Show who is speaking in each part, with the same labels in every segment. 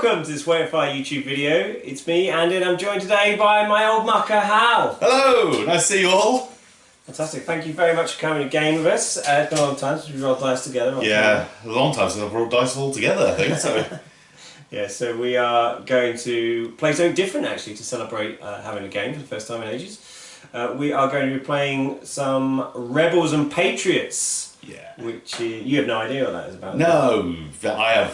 Speaker 1: welcome to this Warfare YouTube video. It's me, Andy, and I'm joined today by my old mucker, Hal.
Speaker 2: Hello, nice to see you all.
Speaker 1: Fantastic, thank you very much for coming to game with us. It's been a long time since we rolled dice together.
Speaker 2: Yeah, a long time since I've rolled dice all together, I think. So.
Speaker 1: Yeah, so we are going to play something different actually to celebrate having a game for the first time in ages. We are going to be playing some Rebels and Patriots.
Speaker 2: Yeah.
Speaker 1: Which you have no idea what that is about.
Speaker 2: No, I have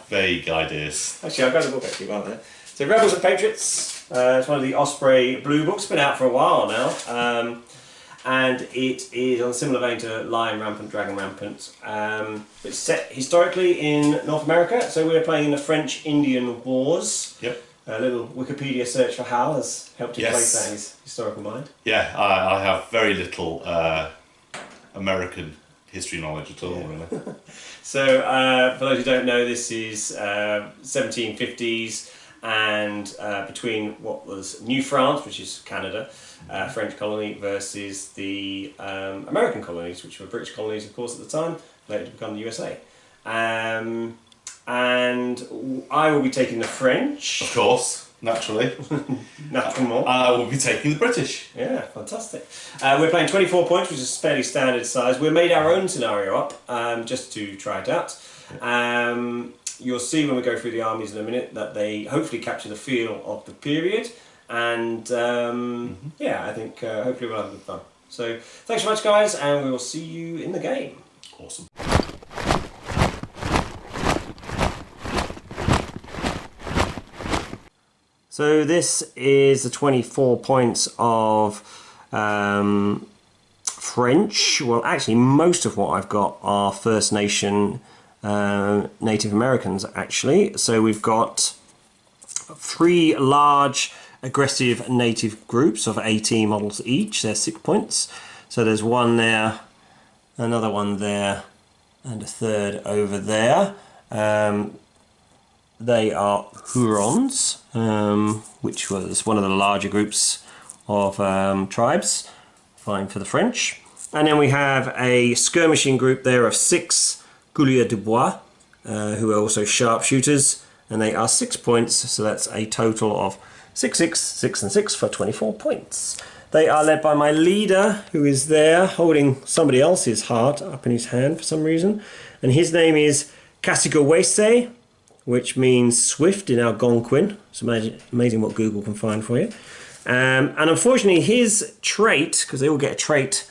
Speaker 2: vague ideas.
Speaker 1: Actually, I've got a book actually about that. So Rebels and Patriots, it's one of the Osprey Blue books, been out for a while now. And it is on a similar vein to Lion Rampant, Dragon Rampant. It's set historically in North America, so we're playing in the French-Indian Wars.
Speaker 2: Yep.
Speaker 1: A little Wikipedia search for Hal has helped him place that in his historical mind.
Speaker 2: Yeah, I have very little American history knowledge at all, really.
Speaker 1: So, for those who don't know, this is 1750s and between what was New France, which is Canada, French colony, versus the American colonies, which were British colonies, of course, at the time, later to become the USA. And I will be taking the French.
Speaker 2: Of course, naturally.
Speaker 1: Naturally.
Speaker 2: And I will be taking the British.
Speaker 1: Yeah, fantastic. We're playing 24 points, which is fairly standard size. We made our own scenario up just to try it out. You'll see when we go through the armies in a minute that they hopefully capture the feel of the period. And yeah, I think hopefully we'll have good fun. So thanks so much, guys, and we will see you in the game.
Speaker 2: Awesome.
Speaker 1: So this is the 24 points of French. Well, actually, most of what I've got are First Nation Native Americans, actually. So we've got 3 large aggressive native groups of 18 models each. They're 6 points. So there's one there, another one there, and a third over there. They are Hurons, which was one of the larger groups of tribes, fine for the French. And then we have a skirmishing group there of 6 Coureurs de Bois, who are also sharpshooters, and they are 6 points, so that's a total of 6, 6, 6 and 6 for 24 points. They are led by my leader, who is there holding somebody else's heart up in his hand for some reason, and his name is Kesogowaase, which means swift in algonquin. It's amazing what Google can find for you. And unfortunately his trait, because they all get a trait,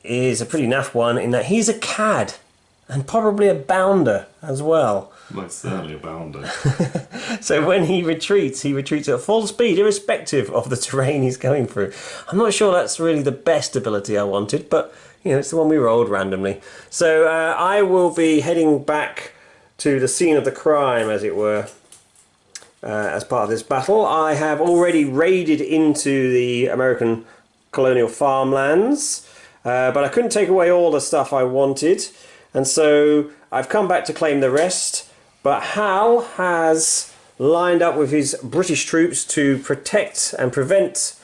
Speaker 1: is a pretty naff one in that he's a cad and probably a bounder as well.
Speaker 2: Most certainly a bounder.
Speaker 1: So when he retreats at full speed, irrespective of the terrain he's going through. I'm not sure that's really the best ability I wanted, but you know, it's the one we rolled randomly. So I will be heading back to the scene of the crime, as it were, as part of this battle. I have already raided into the American colonial farmlands, but I couldn't take away all the stuff I wanted, and so I've come back to claim the rest, but Hal has lined up with his British troops to protect and prevent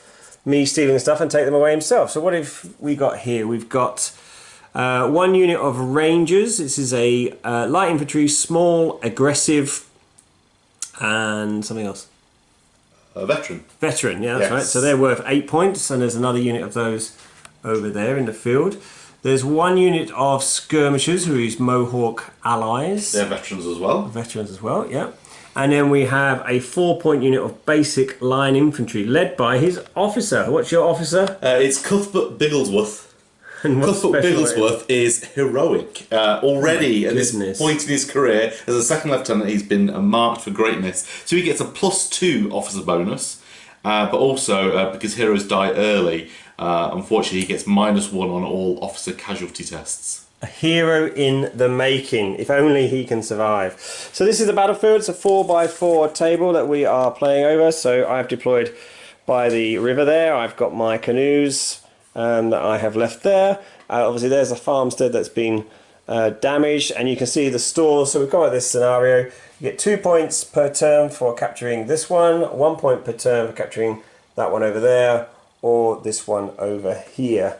Speaker 1: me stealing stuff and take them away himself. So what have we got here? We've got 1 unit of Rangers. This is a light infantry, small, aggressive, and something else.
Speaker 2: A veteran.
Speaker 1: Veteran, yeah, that's right. So they're worth 8 points, and there's another unit of those over there in the field. There's 1 unit of skirmishers, who is Mohawk allies.
Speaker 2: They're veterans as well.
Speaker 1: Veterans as well, yeah. And then we have a 4-point unit of basic line infantry, led by his officer. What's your officer?
Speaker 2: It's Cuthbert Bigglesworth. Cuthbert Bigglesworth is heroic. Already at this point in his career, as a second lieutenant, he's been marked for greatness. So he gets a +2 officer bonus, but also because heroes die early, unfortunately he gets -1 on all officer casualty tests.
Speaker 1: A hero in the making, if only he can survive. So this is the battlefield. It's a 4x4 table that we are playing over. So I've deployed by the river there. I've got my canoes that I have left there. Obviously there's a farmstead that's been damaged, and you can see the stores. So we've got this scenario. You get 2 points per turn for capturing this one, 1 point per turn for capturing that one over there, or this one over here.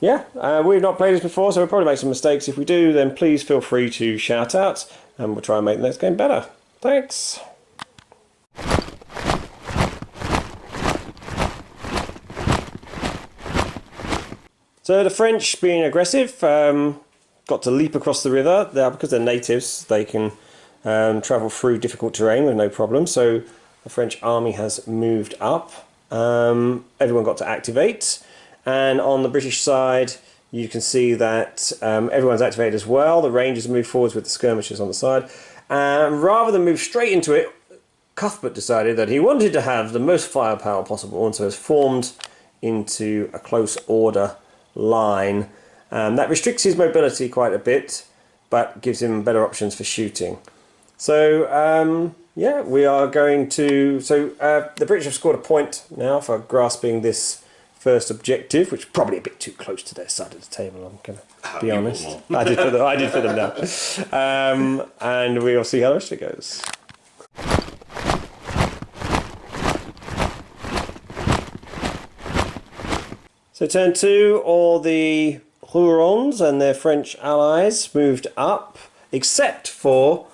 Speaker 1: yeah, we've not played this before, so we'll probably make some mistakes. If we do, then please feel free to shout out, and we'll try and make the next game better. Thanks. So the French, being aggressive, got to leap across the river. Because they're natives, they can travel through difficult terrain with no problem. So the French army has moved up. Everyone got to activate. And on the British side, you can see that everyone's activated as well. The Rangers move forwards with the skirmishers on the side. Rather than move straight into it, Cuthbert decided that he wanted to have the most firepower possible, and so has formed into a close order line. That restricts his mobility quite a bit, but gives him better options for shooting. So, yeah, we are going to... So, the British have scored a point now for grasping this first objective, which is probably a bit too close to their side of the table, I'm going to be honest. I did for them now. And we'll see how the rest of it goes. So turn 2, all the Hurons and their French allies moved up, except for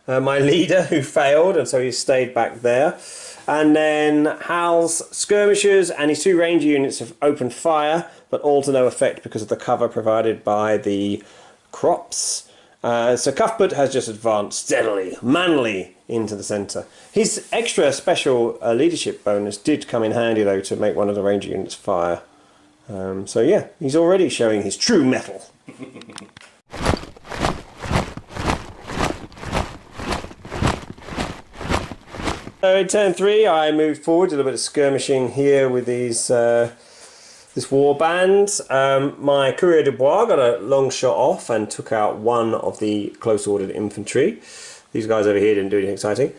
Speaker 1: my leader, who failed, and so he stayed back there. And then Hal's skirmishers and his 2 ranger units have opened fire, but all to no effect because of the cover provided by the crops. So Cuthbert has just advanced steadily, manly into the centre. His extra special leadership bonus did come in handy, though, to make one of the ranger units fire. So yeah, he's already showing his true mettle. So in turn 3, I moved forward, did a little bit of skirmishing here with these this war band. My courier de bois got a long shot off and took out one of the close ordered infantry. These guys over here didn't do anything exciting.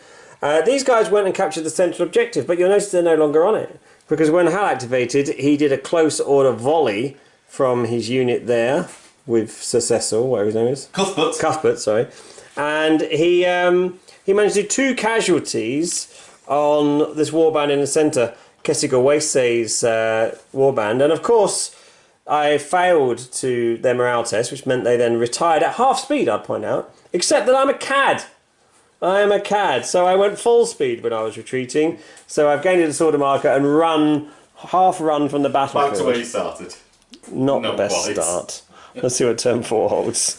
Speaker 1: These guys went and captured the central objective, but you'll notice they're no longer on it, because when Hal activated, he did a close order volley from his unit there with Sir Cecil, whatever his name is. Cuthbert, sorry. And he managed to do 2 casualties on this warband in the centre, Kesogowaase's warband. And of course, I failed to their morale test, which meant they then retired at half speed, I'd point out. Except that I'm a cad. I am a cad, so I went full speed when I was retreating. So I've gained a disorder marker and half run from the battlefield.
Speaker 2: Back to where you started.
Speaker 1: Not the best start. Let's see what turn 4 holds.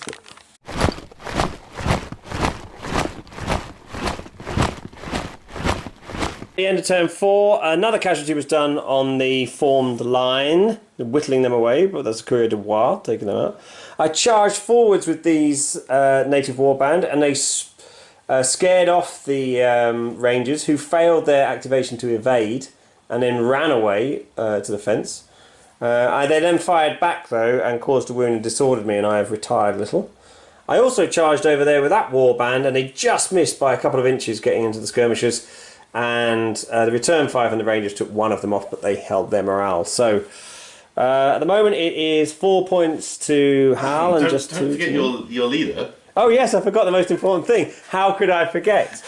Speaker 1: At the end of turn 4, another casualty was done on the formed line, whittling them away, but that's a courier de bois, taking them out. I charged forwards with these native warband, and they scared off the Rangers, who failed their activation to evade, and then ran away to the fence. They then fired back, though, and caused a wound and disordered me, and I have retired a little. I also charged over there with that warband, and they just missed by a couple of inches getting into the skirmishers. And the return fire from the Rangers took one of them off, but they held their morale. So at the moment it is 4 points to Hal and just 2
Speaker 2: Don't forget your leader.
Speaker 1: Oh yes, I forgot the most important thing. How could I forget?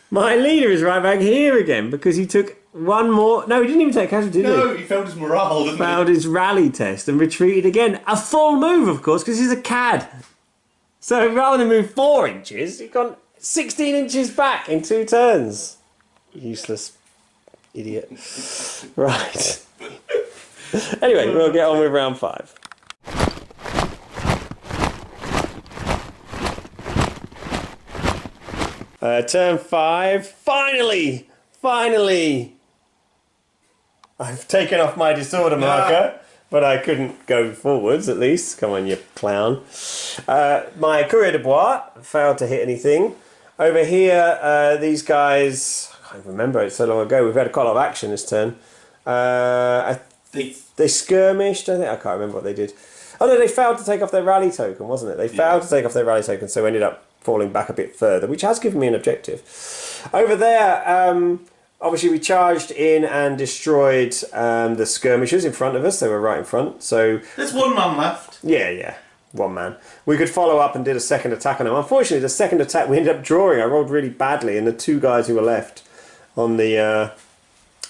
Speaker 1: My leader is right back here again because he took one more... No, he didn't even take casualty, did he?
Speaker 2: No, he failed his morale, didn't he?
Speaker 1: Failed his rally test and retreated again. A full move, of course, because he's a cad. So rather than move 4 inches, he's gone 16 inches back in 2 turns. Useless idiot. Right. Anyway, we'll get on with round 5. Turn 5. Finally! I've taken off my disorder marker, but I couldn't go forwards at least. Come on, you clown. My courier de bois failed to hit anything. Over here, these guys... I can't remember, it's so long ago. We've had quite a lot of action this turn. They skirmished, I can't remember what they did. Oh no, they failed to take off their rally token, wasn't it? They failed to take off their rally token, so ended up falling back a bit further, which has given me an objective. Over there, obviously we charged in and destroyed the skirmishers in front of us. They were right in front. So
Speaker 2: there's 1 man left.
Speaker 1: Yeah. 1 man. We could follow up and did a second attack on them. Unfortunately, the second attack we ended up drawing. I rolled really badly, and the 2 guys who were left on the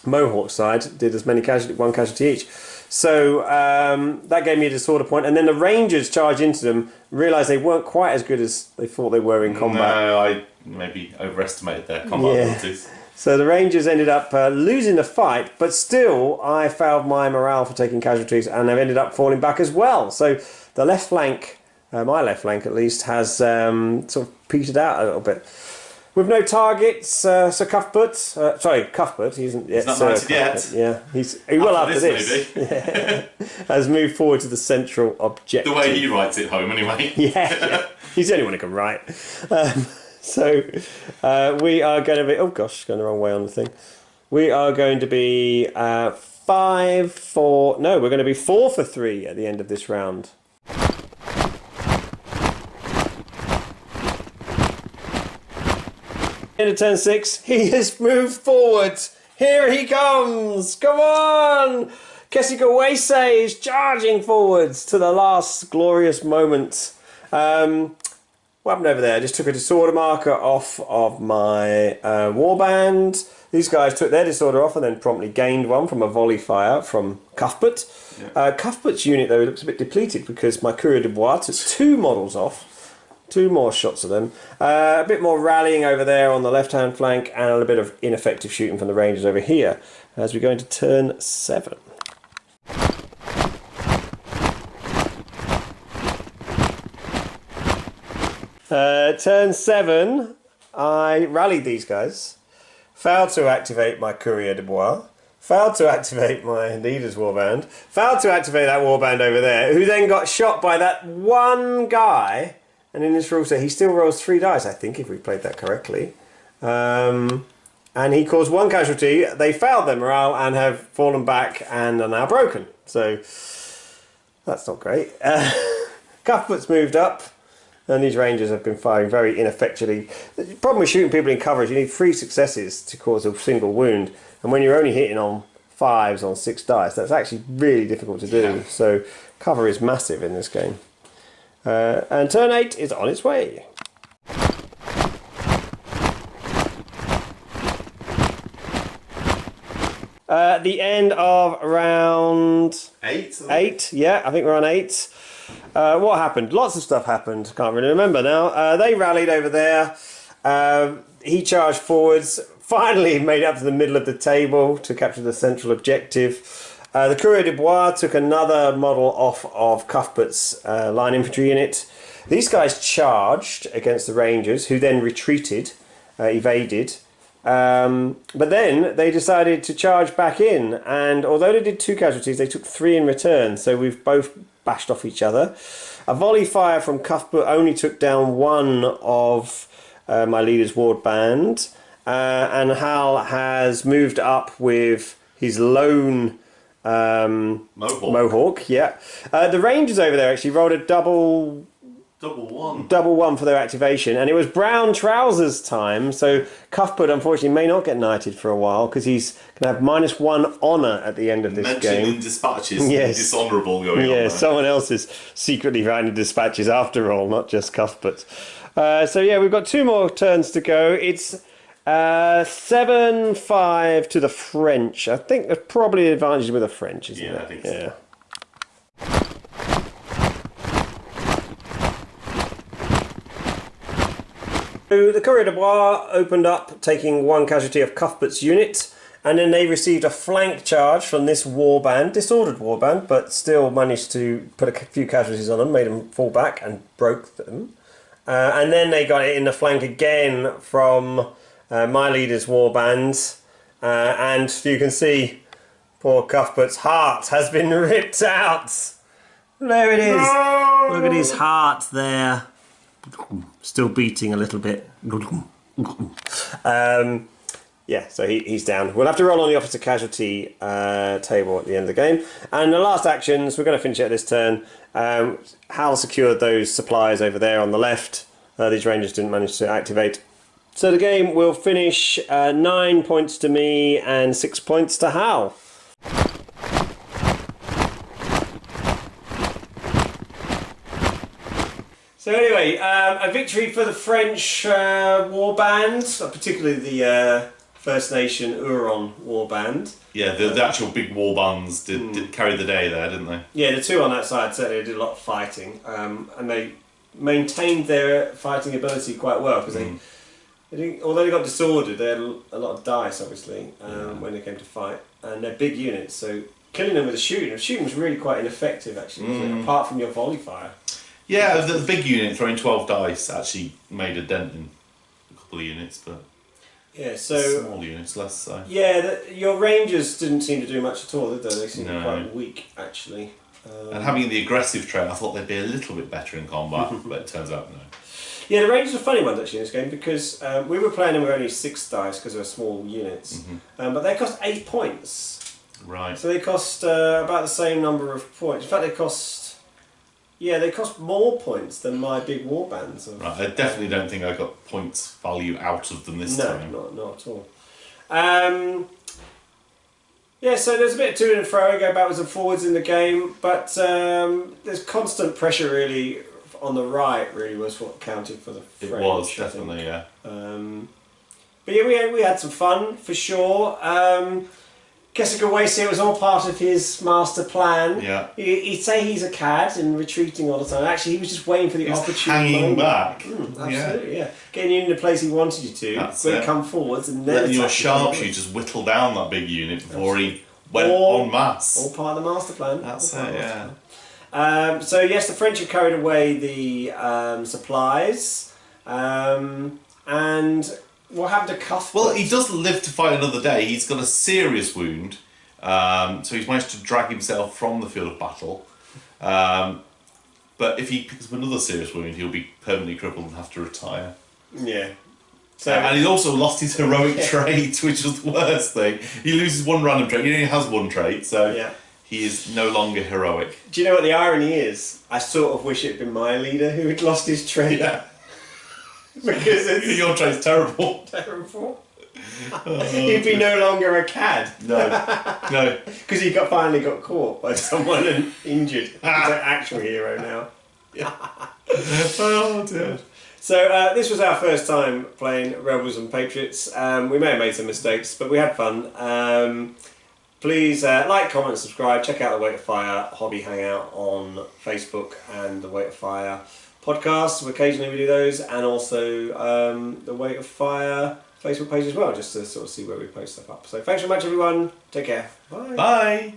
Speaker 1: Mohawk side did as many 1 casualty each. So that gave me a disorder point, and then the Rangers charged into them, realised they weren't quite as good as they thought they were in combat.
Speaker 2: No, I maybe overestimated their combat abilities.
Speaker 1: So the Rangers ended up losing the fight, but still I failed my morale for taking casualties, and they've ended up falling back as well. So the left flank, my left flank at least, has sort of petered out a little bit. With no targets, Sir Cuthbert, Cuthbert, he isn't yet.
Speaker 2: He's not knighted yet.
Speaker 1: Yeah, he will after this. Has moved forward to the central objective.
Speaker 2: The way he writes it home, anyway.
Speaker 1: Yeah. He's the only one who can write. So we are going to be... Oh gosh, going the wrong way on the thing. We are going to be 5-4... No, we're going to be 4-3 at the end of this round. Into turn 6, he has moved forward. Here he comes. Come on. Kesogowaase is charging forwards to the last glorious moment. What happened over there? I just took a disorder marker off of my warband. These guys took their disorder off and then promptly gained one from a volley fire from Cuthbert. Yeah. Cuthbert's unit, though, looks a bit depleted because my courier de bois took 2 models off. 2 more shots of them. A bit more rallying over there on the left-hand flank, and a little bit of ineffective shooting from the Rangers over here as we go into turn 7. Turn 7, I rallied these guys, failed to activate my courier de bois, failed to activate my leader's warband, failed to activate that warband over there, who then got shot by that one guy. And in this rule set, he still rolls 3 dice, I think, if we played that correctly. And he caused 1 casualty. They failed their morale and have fallen back and are now broken. So that's not great. Cuthbert's moved up, and these Rangers have been firing very ineffectually. The problem with shooting people in coverage, you need 3 successes to cause a single wound. And when you're only hitting on 5s on 6 dice, that's actually really difficult to do. Yeah. So cover is massive in this game. And turn 8 is on its way. The end of round 8. Yeah, I think we're on 8. What happened? Lots of stuff happened. Can't really remember now. They rallied over there. He charged forwards. Finally made it up to the middle of the table to capture the central objective. The Courier de Bois took another model off of Cuthbert's line infantry unit. These guys charged against the Rangers, who then retreated, evaded. But then they decided to charge back in, and although they did 2 casualties, they took 3 in return, so we've both bashed off each other. A volley fire from Cuthbert only took down 1 of my leader's ward band, and Hal has moved up with his lone... Mohawk, yeah. The Rangers over there actually rolled a double one for their activation, and it was brown trousers time, so Cuthbert unfortunately may not get knighted for a while because he's going to have -1 honour at the end of this game.
Speaker 2: In dispatches, yes. Dishonourable going on there.
Speaker 1: Someone else is secretly writing dispatches after all, not just Cuthbert. So yeah, we've got 2 more turns to go. It's 7-5 to the French. I think there's probably an advantage with the French, isn't there?
Speaker 2: I think so.
Speaker 1: So the Courier de Bois opened up, taking 1 casualty of Cuthbert's unit, and then they received a flank charge from this warband, disordered warband, but still managed to put a few casualties on them, made them fall back and broke them. And then they got it in the flank again from... my leader's warband, and you can see poor Cuthbert's heart has been ripped out. There it is. No! Look at his heart there. Still beating a little bit. Yeah, so he's down. We'll have to roll on the officer casualty table at the end of the game. And the last actions, we're going to finish it this turn. Hal secured those supplies over there on the left. These Rangers didn't manage to activate. So the game will finish 9 points to me and 6 points to Hal. So anyway, a victory for the French warband, particularly the First Nation Huron warband.
Speaker 2: Yeah, the actual big war bands did carry the day there, didn't they?
Speaker 1: Yeah, the two on that side certainly did a lot of fighting, and they maintained their fighting ability quite well because although they got disordered, they had a lot of dice, obviously, when they came to fight, and they're big units, so killing them with a shooting was really quite ineffective, actually, wasn't it? Apart from your volley fire.
Speaker 2: Yeah, the big unit throwing 12 dice actually made a dent in a couple of units, but
Speaker 1: yeah, so
Speaker 2: small units less so.
Speaker 1: Yeah, your Rangers didn't seem to do much at all, did they? They seemed quite weak, actually.
Speaker 2: And having the aggressive trait, I thought they'd be a little bit better in combat, but it turns out no.
Speaker 1: Yeah, the Rangers are funny ones actually in this game because we were playing them with only 6 dice because they're small units, but they cost 8 points.
Speaker 2: Right.
Speaker 1: So they cost about the same number of points. In fact, they cost more points than my big war bands.
Speaker 2: Right, I definitely don't think I got points value out of them this time.
Speaker 1: No, not at all. Yeah, so there's a bit of to and fro, go backwards and forwards in the game, but there's constant pressure really on the right. Really was what counted for the French.
Speaker 2: It was definitely, yeah.
Speaker 1: But yeah, we had some fun for sure. Kesogowaase, it was all part of his master plan.
Speaker 2: Yeah.
Speaker 1: He'd say he's a cad and retreating all the time. Actually, he was just waiting for the opportunity.
Speaker 2: Hanging back.
Speaker 1: Absolutely, yeah. Getting you in the place he wanted you to.
Speaker 2: That's
Speaker 1: but
Speaker 2: it.
Speaker 1: Come forwards and then
Speaker 2: letting your sharpshooters whittle down that big unit before he went en masse.
Speaker 1: All part of the master plan.
Speaker 2: That's it, yeah.
Speaker 1: So yes, the French have carried away the supplies, and what happened to Cuthbert?
Speaker 2: Well, he doesn't live to fight another day. He's got a serious wound, so he's managed to drag himself from the field of battle. But if he picks up another serious wound, he'll be permanently crippled and have to retire.
Speaker 1: Yeah. So,
Speaker 2: and he's also lost his heroic trait, which was the worst thing. He loses one random trait. He only has one trait, so he is no longer heroic.
Speaker 1: Do you know what the irony is? I sort of wish it had been my leader who had lost his trait.
Speaker 2: Yeah.
Speaker 1: Because
Speaker 2: your trait's terrible.
Speaker 1: Terrible. He'd be no longer a cad.
Speaker 2: No.
Speaker 1: Because he finally got caught by someone and injured. He's an actual hero now.
Speaker 2: Oh dear.
Speaker 1: So this was our first time playing Rebels and Patriots. We may have made some mistakes, but we had fun. Please like, comment, subscribe. Check out the Weight of Fire hobby hangout on Facebook and the Weight of Fire podcast. Occasionally we do those, and also the Weight of Fire Facebook page as well, just to sort of see where we post stuff up. So thanks very much, everyone. Take care. Bye.
Speaker 2: Bye.